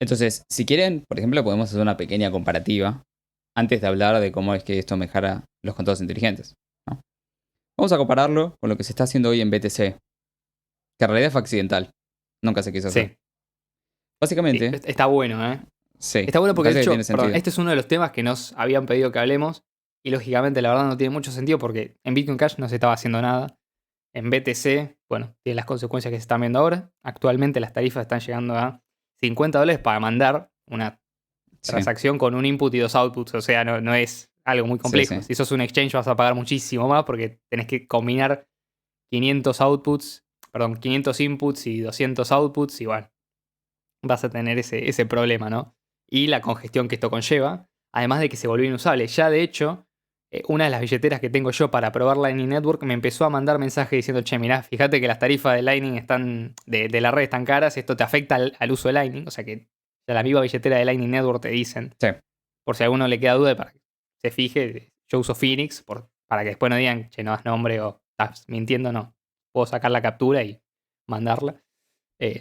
Entonces, si quieren, por ejemplo, podemos hacer una pequeña comparativa antes de hablar de cómo es que esto mejora los contratos inteligentes, ¿no? Vamos a compararlo con lo que se está haciendo hoy en BTC, que en realidad fue accidental. Nunca se quiso hacer. Sí, Básicamente, está bueno, ¿eh? sí, Está bueno me porque, de parece que tiene hecho, perdón, sentido. este es uno de los temas que nos habían pedido que hablemos. Y lógicamente, la verdad, no tiene mucho sentido porque en Bitcoin Cash no se estaba haciendo nada. En BTC, bueno, tiene las consecuencias que se están viendo ahora. Actualmente las tarifas están llegando a $50 para mandar una Sí, transacción con un input y dos outputs. O sea, no es algo muy sí, complejo. sí. Si sos un exchange vas a pagar muchísimo más porque tenés que combinar 500 outputs, perdón, 500 inputs y 200 outputs y bueno, vas a tener ese problema, ¿no? Y la congestión que esto conlleva, además de que se volvió inusable. Ya de hecho, una de las billeteras que tengo yo para probar Lightning Network me empezó a mandar mensajes diciendo, che, mirá, fíjate que las tarifas de Lightning están, de la red están caras, esto te afecta al uso de Lightning, o sea que ya la misma billetera de Lightning Network te dicen, Sí, por si a alguno le queda duda, para que se fije, yo uso Phoenix, para que después no digan, che, no das nombre o estás mintiendo, no. Puedo sacar la captura y mandarla.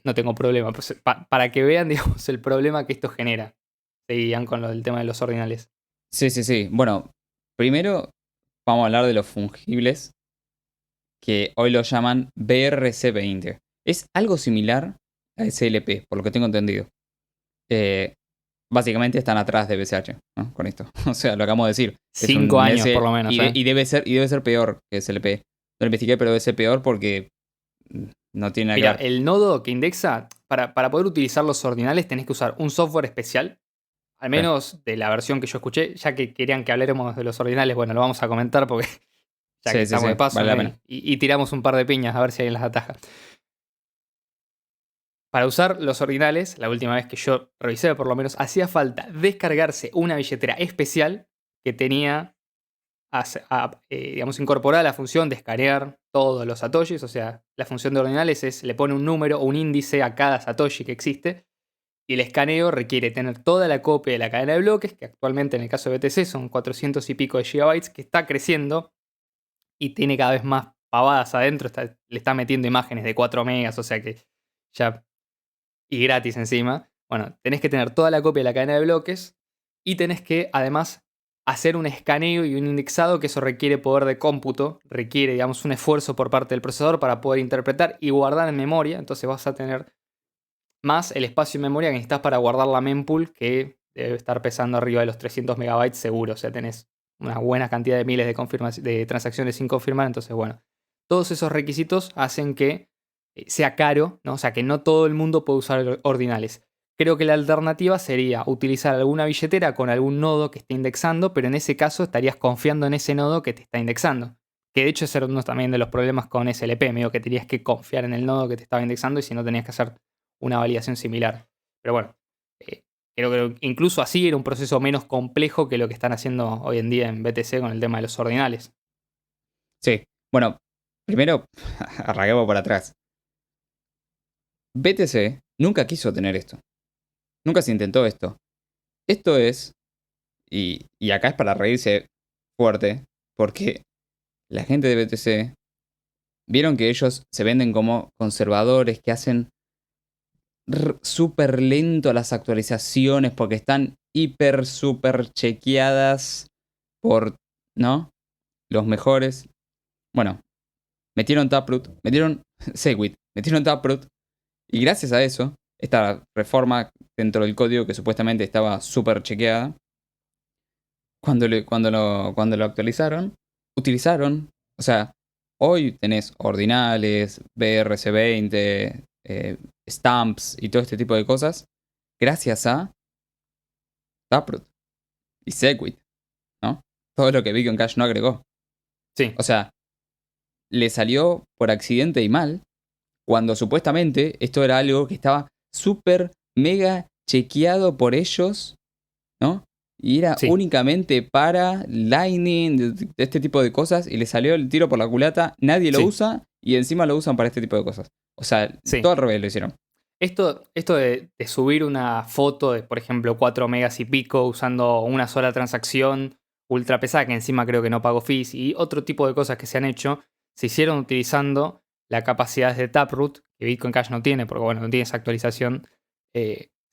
No tengo problema. Pues, para que vean, digamos, el problema que esto genera. Seguían con lo del tema de los ordinales. sí, sí, sí. Bueno, primero vamos a hablar de los fungibles, que hoy lo llaman BRC20. Es algo similar a SLP, por lo que tengo entendido. Eh, Básicamente están atrás de BCH, ¿no? Con esto. O sea, lo acabamos de decir. Es 5 años por lo y, menos, ¿eh? y debe ser peor que SLP. No lo investigué, pero debe ser peor porque no tiene nada que Mira, ver. el nodo que indexa, para poder utilizar los ordinales tenés que usar un software especial, al Sí, menos de la versión que yo escuché, ya que querían que habláramos de los ordinales, bueno, lo vamos a comentar porque ya que sí, sí, estamos de sí, paso, vale la ¿no? pena. Y tiramos un par de piñas a ver si alguien las ataja. Para usar los ordinales, la última vez que yo revisé por lo menos, hacía falta descargarse una billetera especial que tenía digamos, incorporada la función de escanear todos los satoshis, o sea, la función de ordinales es, le pone un número o un índice a cada satoshi que existe, y el escaneo requiere tener toda la copia de la cadena de bloques, que actualmente en el caso de BTC son 400 y pico de gigabytes, que está creciendo y tiene cada vez más pavadas adentro, le está metiendo imágenes de 4 megas, o sea que ya, y gratis encima. Bueno, tenés que tener toda la copia de la cadena de bloques y tenés que además hacer un escaneo y un indexado, que eso requiere poder de cómputo, requiere, digamos, un esfuerzo por parte del procesador para poder interpretar y guardar en memoria. Entonces vas a tener más el espacio en memoria que necesitas para guardar la mempool, que debe estar pesando arriba de los 300 megabytes seguro. O sea, tenés una buena cantidad de miles de transacciones sin confirmar. Entonces, bueno, todos esos requisitos hacen que sea caro, ¿no? O sea, que no todo el mundo puede usar ordinales. Creo que la alternativa sería utilizar alguna billetera con algún nodo que esté indexando, pero en ese caso estarías confiando en ese nodo que te está indexando. Que de hecho ese era uno también de los problemas con SLP, medio que tenías que confiar en el nodo que te estaba indexando y si no tenías que hacer una validación similar. Pero bueno, eh, creo que incluso así era un proceso menos complejo que lo que están haciendo hoy en día en BTC con el tema de los ordinales. Sí. Bueno, primero, arranquemos por atrás. BTC nunca quiso tener esto. Nunca se intentó esto. Esto es, y acá es para reírse fuerte, porque la gente de BTC vieron que ellos se venden como conservadores, que hacen súper lento las actualizaciones porque están hiper, súper chequeadas por, ¿no? Los mejores. Bueno, metieron Taproot, metieron Segwit, metieron Taproot, y gracias a eso, esta reforma dentro del código que supuestamente estaba súper chequeada, cuando lo actualizaron, utilizaron, o sea, hoy tenés ordinales, BRC20, stamps y todo este tipo de cosas, gracias a Taproot y Segwit, ¿no? Todo lo que Bitcoin Cash no agregó. Sí, O sea, le salió por accidente y mal, cuando supuestamente esto era algo que estaba súper mega chequeado por ellos, ¿no? Y era sí, únicamente para Lightning, de este tipo de cosas, y le salió el tiro por la culata, nadie lo sí, usa, y encima lo usan para este tipo de cosas. O sea, todo sí. al revés lo hicieron. Esto de subir una foto de, por ejemplo, 4 megas y pico usando una sola transacción ultra pesada, que encima creo que no pago fees, y otro tipo de cosas que se han hecho, se hicieron utilizando la capacidad de Taproot, que Bitcoin Cash no tiene, porque bueno, no tiene esa actualización.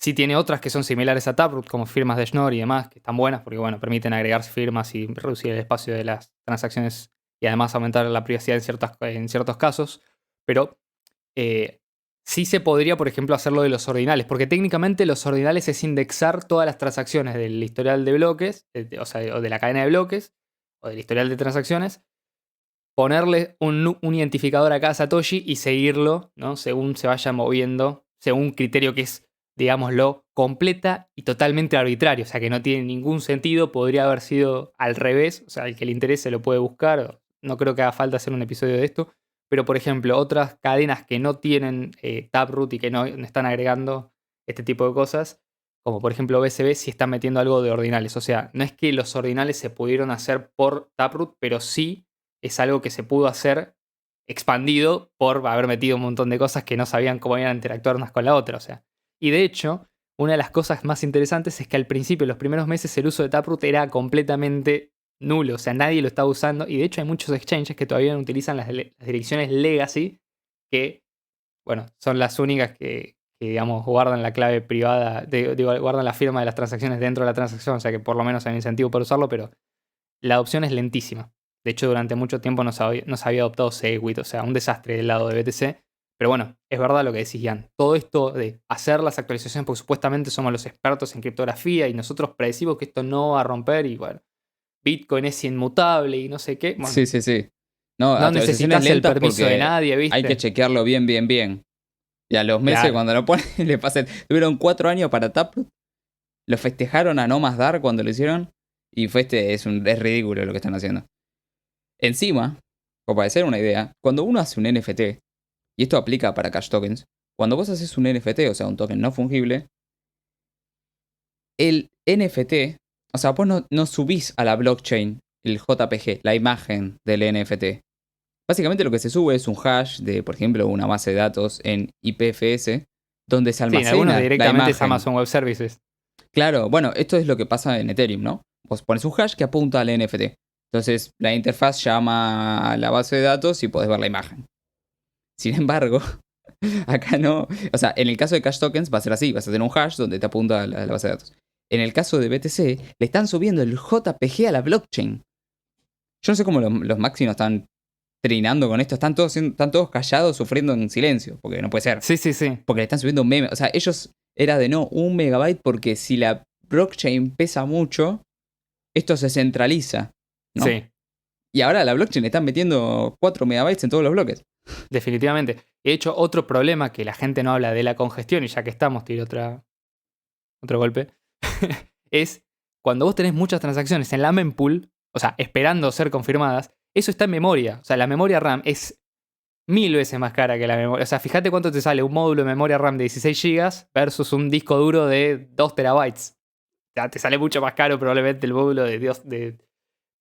Sí tiene otras que son similares a Taproot, como firmas de Schnorr y demás, que están buenas porque, bueno, permiten agregar firmas y reducir el espacio de las transacciones y además aumentar la privacidad en ciertos casos. Pero sí se podría, por ejemplo, hacerlo de los ordinales, porque técnicamente los ordinales es indexar todas las transacciones del historial de bloques, o sea, o de la cadena de bloques, o del historial de transacciones, ponerle un identificador a cada Satoshi y seguirlo, ¿no? Según se vaya moviendo, según un criterio que es, digámoslo, completa y totalmente arbitrario, o sea, que no tiene ningún sentido, podría haber sido al revés, o sea, el que le interese lo puede buscar, no creo que haga falta hacer un episodio de esto, pero por ejemplo, otras cadenas que no tienen Taproot y que no están agregando este tipo de cosas, como por ejemplo BSB, sí están metiendo algo de ordinales, o sea, no es que los ordinales se pudieron hacer por Taproot, pero sí es algo que se pudo hacer expandido por haber metido un montón de cosas que no sabían cómo iban a interactuar unas con la otra. O sea. Y de hecho, una de las cosas más interesantes es que al principio, los primeros meses, el uso de Taproot era completamente nulo. O sea, nadie lo estaba usando. Y de hecho hay muchos exchanges que todavía no utilizan las direcciones legacy, que, bueno, son las únicas que digamos, guardan la clave privada, guardan la firma de las transacciones dentro de la transacción. O sea que por lo menos hay un incentivo para usarlo, pero la adopción es lentísima. De hecho, durante mucho tiempo no se había adoptado Segwit, o sea, un desastre del lado de BTC. Pero bueno, es verdad lo que decís, Ian. Todo esto de hacer las actualizaciones, porque supuestamente somos los expertos en criptografía y nosotros predecimos que esto no va a romper y bueno, Bitcoin es inmutable y no sé qué. Bueno, Sí, sí, sí. No, no actualizaciones necesitas el lentas permiso de porque nadie, ¿viste? hay que chequearlo bien, bien, bien. Y a los meses Claro. cuando lo ponen le pasan. Tuvieron 4 años para Taproot. Lo festejaron a no más dar cuando lo hicieron. Y fue es ridículo lo que están haciendo. Encima, como para hacer una idea, cuando uno hace un NFT, y esto aplica para cash tokens, cuando vos haces un NFT, o sea, un token no fungible, el NFT, o sea, vos no subís a la blockchain el JPG, la imagen del NFT. Básicamente lo que se sube es un hash de, por ejemplo, una base de datos en IPFS, donde se Sí, en algunos almacena la directamente es imagen. Amazon Web Services. Claro, bueno, esto es lo que pasa en Ethereum, ¿no? Vos pones un hash que apunta al NFT. Entonces la interfaz llama a la base de datos y podés ver la imagen. Sin embargo, acá no. O sea, en el caso de Cash Tokens va a ser así. Vas a tener un hash donde te apunta a la base de datos. En el caso de BTC, le están subiendo el JPG a la blockchain. Yo no sé cómo los Maxi no están trinando con esto. Están todos callados, sufriendo en silencio. Porque no puede ser. Sí, sí, sí. Porque le están subiendo un meme. O sea, ellos era de no, 1 megabyte porque si la blockchain pesa mucho, esto se centraliza, ¿no? Sí. Y ahora a la blockchain le están metiendo 4 megabytes en todos los bloques. Definitivamente. De hecho, otro problema que la gente no habla de la congestión, y ya que estamos, tiro otro golpe, es cuando vos tenés muchas transacciones en la mempool, o sea, esperando ser confirmadas, eso está en memoria. O sea, la memoria RAM es 1000 veces más cara que la memoria. O sea, fíjate cuánto te sale un módulo de memoria RAM de 16 GB versus un disco duro de 2 terabytes. O sea, te sale mucho más caro probablemente el módulo de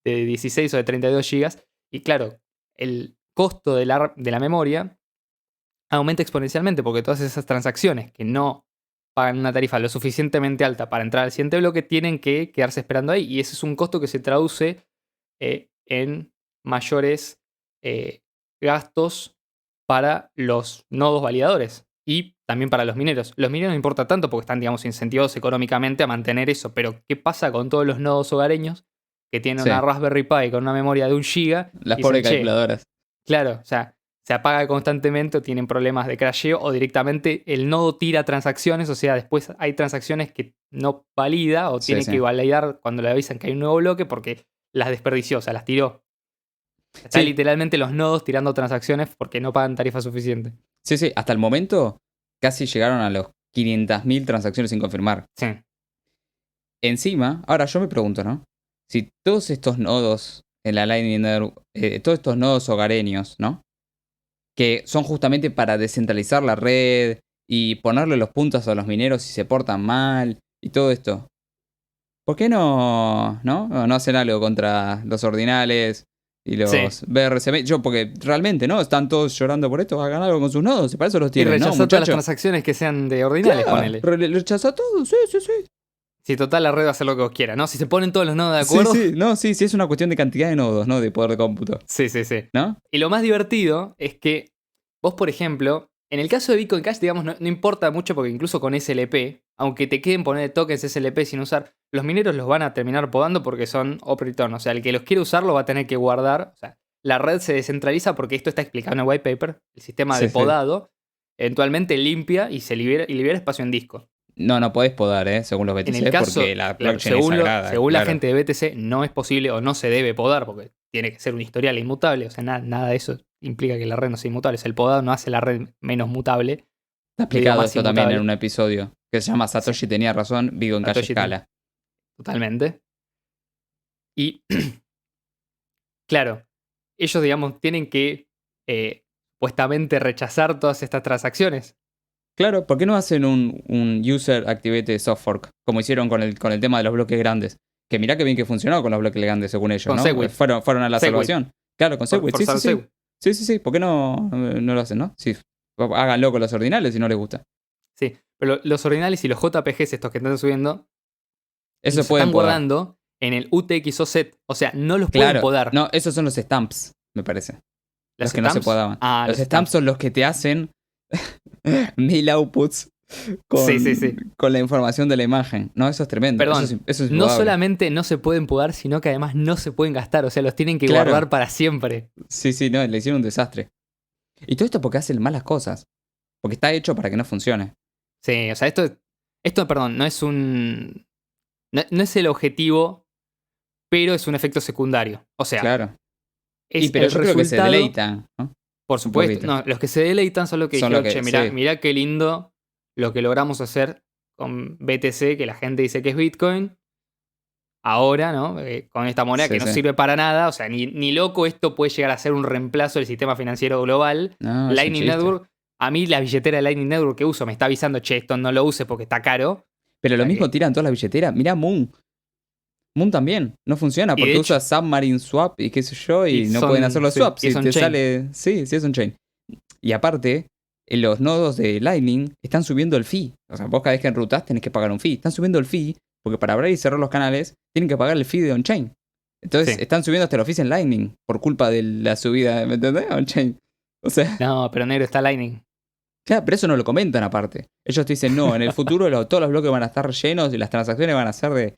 16 o de 32 GB. Y claro, el costo de la memoria aumenta exponencialmente porque todas esas transacciones que no pagan una tarifa lo suficientemente alta para entrar al siguiente bloque tienen que quedarse esperando ahí. Y ese es un costo que se traduce en mayores gastos para los nodos validadores y también para los mineros. Los mineros no importa tanto porque están, digamos, incentivados económicamente a mantener eso, pero ¿qué pasa con todos los nodos hogareños que tienen Sí. una Raspberry Pi con una memoria de 1 GB? Las y pobres dicen, "Che, calculadoras. claro, o sea, se apaga constantemente o tienen problemas de crasheo o directamente el nodo tira transacciones, o sea, después hay transacciones que no valida o Sí, tiene sí. que validar cuando le avisan que hay un nuevo bloque porque las desperdició, o sea, las tiró. Está Sí. literalmente los nodos tirando transacciones porque no pagan tarifa suficiente. Sí, sí. Hasta el momento casi llegaron a los 500.000 transacciones sin confirmar. Sí. Encima, ahora yo me pregunto, ¿no? Si todos estos nodos en la Lightning Network, todos estos nodos hogareños, ¿no? Que son justamente para descentralizar la red y ponerle los puntos a los mineros si se portan mal y todo esto. ¿Por qué no hacen algo contra los ordinales y los Sí. BRCM? Porque realmente, ¿no? Están todos llorando por esto, hagan algo con sus nodos, y para eso los Y tienen, ¿no, rechazó todas las muchachos? transacciones que sean de ordinales, ponele. Rechaza todo, sí, sí, sí. Si total la red va a hacer lo que vos quieras, ¿no? Si se ponen todos los nodos de Sí, acuerdo. sí, no, sí, sí, es una cuestión de cantidad de nodos, ¿no? De poder de cómputo, Sí, sí, sí. ¿no? Y lo más divertido es que vos, por ejemplo, en el caso de Bitcoin Cash, digamos, no importa mucho porque incluso con SLP, aunque te queden poner tokens SLP sin usar, los mineros los van a terminar podando porque son op-return. O sea, el que los quiere usar lo va a tener que guardar. O sea, la red se descentraliza porque esto está explicado en el white paper. El sistema de Sí, sí. podado eventualmente limpia y se libera espacio en disco. No podés podar, según los En BTC, el caso, porque la claro, blockchain es sagrada. según la claro. gente de BTC, no es posible o no se debe podar porque tiene que ser un historial inmutable. O sea, nada de eso implica que la red no sea inmutable. O sea, el podado no hace la red menos mutable. Está explicado más esto también en inmutable. un episodio que se llama Satoshi tenía razón, Bitcoin Cash Satoshi escala. Totalmente. Y, claro, ellos, digamos, tienen que supuestamente rechazar todas estas transacciones. Claro, ¿por qué no hacen un User Activated Soft Fork? Como hicieron con el tema de los bloques grandes. Que mirá que bien que funcionó con los bloques grandes, según ellos, Con ¿no? Segwit. Fueron a la Segwit. salvación. Claro, con Segwit, sí, sí, sí. Segwit. Sí. ¿Por qué no lo hacen, no? Sí, háganlo con los ordinales si no les gusta. Sí, pero los ordinales y los JPGs estos que están subiendo, Eso los pueden están podar. guardando en el UTXO set. O sea, no los Claro. pueden podar. No, esos son los stamps, me parece. ¿Los Los que no se stamps? podaban. Ah, los stamps son los que te hacen 1000 outputs Sí. con la información de la imagen. No, eso es tremendo. Perdón, Eso es no indudable. solamente no se pueden podar, sino que además no se pueden gastar. O sea, los tienen que Claro. guardar para siempre. Sí, no, le hicieron un desastre. Y todo esto porque hacen malas cosas. Porque está hecho para que no funcione. Sí, o sea, esto, perdón, no es un. No es el objetivo, pero es un efecto secundario. O sea, Claro. es Pero el yo creo que se resultado. deleitan, ¿no? Por supuesto. poquito. No, los que se deleitan son los que Son dijeron, los que- che, sí. mirá qué lindo lo que logramos hacer con BTC, que la gente dice que es Bitcoin. Ahora, ¿no? Con esta moneda Sí, que no sí. sirve para nada. O sea, ni loco esto puede llegar a ser un reemplazo del sistema financiero global. No, es un Lightning chiste. Network, a mí la billetera de Lightning Network que uso me está avisando, che, esto no lo uses porque está caro. Pero lo O sea mismo que- tiran todas las billeteras. Mirá Moon. Moon también. No funciona Y porque de hecho- usa Submarine Swap y qué sé yo. Y no son- pueden hacer los sí, swaps. y Si son te chain. sale. Sí, es un chain. Y aparte, en los nodos de Lightning están subiendo el fee. O sea, vos cada vez que enrutas tenés que pagar un fee. Están subiendo el fee porque para abrir y cerrar los canales tienen que pagar el fee de on-chain. Entonces Sí. están subiendo hasta el fees en Lightning por culpa de la subida, ¿me entendés? On-chain. O sea, No, pero negro está Lightning. claro, pero eso no lo comentan aparte. Ellos te dicen, no, en el futuro todos los bloques van a estar llenos y las transacciones van a ser de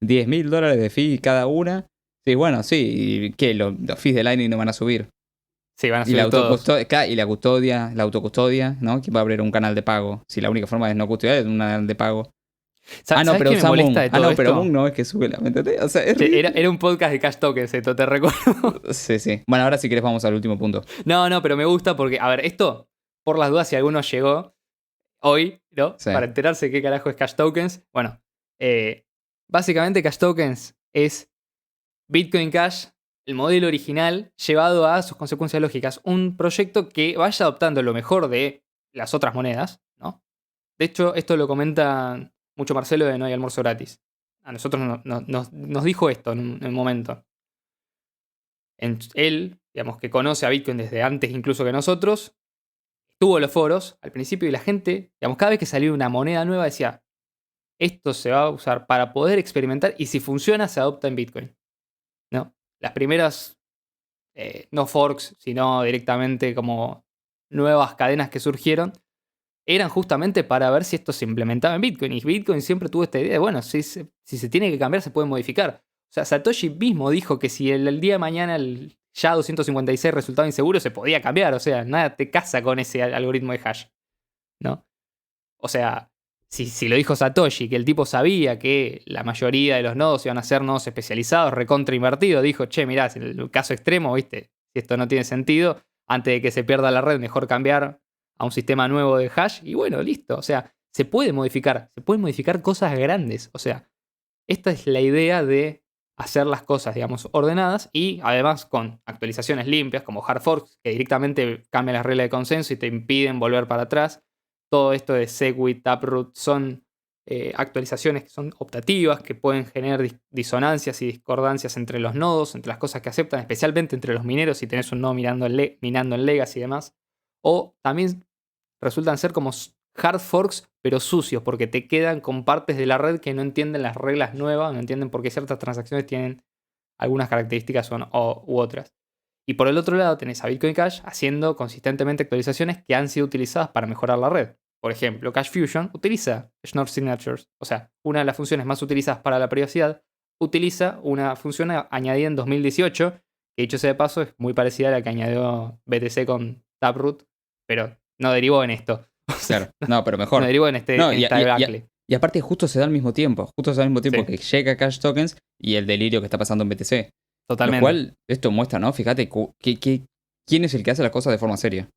$10,000 de fee cada una. Sí, bueno, sí. ¿Y qué? Los fees de Lightning no van a subir. Sí, van a Y la, subir todos. y la custodia, la autocustodia, ¿no? ¿Quién va a abrir un canal de pago? Si la única forma de no custodiar es un canal de pago. No, ¿Sabes pero qué me usa Moon. molesta de todo Pero esto? Moon no es que sube la. ¿Me entendés? O sea, es Che, ridículo. era un podcast de Cash Tokens esto, te recuerdo. Sí. Bueno, ahora si querés vamos al último punto. No, pero me gusta porque, a ver, esto, por las dudas, si alguno llegó hoy, ¿no? Sí. Para enterarse de qué carajo es Cash Tokens. Bueno, básicamente Cash Tokens es Bitcoin Cash, el modelo original, llevado a sus consecuencias lógicas. Un proyecto que vaya adoptando lo mejor de las otras monedas, ¿no? De hecho, esto lo comenta mucho Marcelo de No hay almuerzo gratis. A nosotros nos dijo esto en un momento. Él, digamos, que conoce a Bitcoin desde antes incluso que nosotros, estuvo en los foros al principio y la gente, digamos, cada vez que salía una moneda nueva decía, esto se va a usar para poder experimentar y si funciona se adopta en Bitcoin. ¿No? Las primeras, no forks, sino directamente como nuevas cadenas que surgieron, eran justamente para ver si esto se implementaba en Bitcoin. Y Bitcoin siempre tuvo esta idea de, bueno, si se tiene que cambiar, se puede modificar. O sea, Satoshi mismo dijo que si el día de mañana el SHA-256 resultaba inseguro, se podía cambiar. O sea, nada te casa con ese algoritmo de hash. ¿No? O sea, si lo dijo Satoshi, que el tipo sabía que la mayoría de los nodos iban a ser nodos especializados, recontra invertido, dijo, che, mirá, en el caso extremo, ¿viste? Si esto no tiene sentido, antes de que se pierda la red, mejor cambiar a un sistema nuevo de hash. Y bueno, listo. O sea, se pueden modificar cosas grandes. O sea, esta es la idea de hacer las cosas, digamos, ordenadas y además con actualizaciones limpias como hard forks que directamente cambian las reglas de consenso y te impiden volver para atrás. Todo esto de Segwit, Taproot son actualizaciones que son optativas, que pueden generar disonancias y discordancias entre los nodos, entre las cosas que aceptan, especialmente entre los mineros si tenés un nodo minando en Legacy y demás. O también resultan ser como hard forks, pero sucios, porque te quedan con partes de la red que no entienden las reglas nuevas, no entienden por qué ciertas transacciones tienen algunas características u otras. Y por el otro lado tenés a Bitcoin Cash haciendo consistentemente actualizaciones que han sido utilizadas para mejorar la red. por ejemplo, Cache Fusion utiliza Schnorr Signatures. O sea, una de las funciones más utilizadas para la privacidad utiliza una función añadida en 2018, que dicho sea de paso es muy parecida a la que añadió BTC con Taproot, pero no derivó en esto. O sea, Claro, no, pero no mejor. derivó en No, esta debacle. y aparte justo se da al mismo tiempo. Justo se da al mismo tiempo Sí. que llega Cash Tokens y el delirio que está pasando en BTC. Totalmente. Lo cual, esto muestra, ¿no? Fíjate quién es el que hace las cosas de forma seria.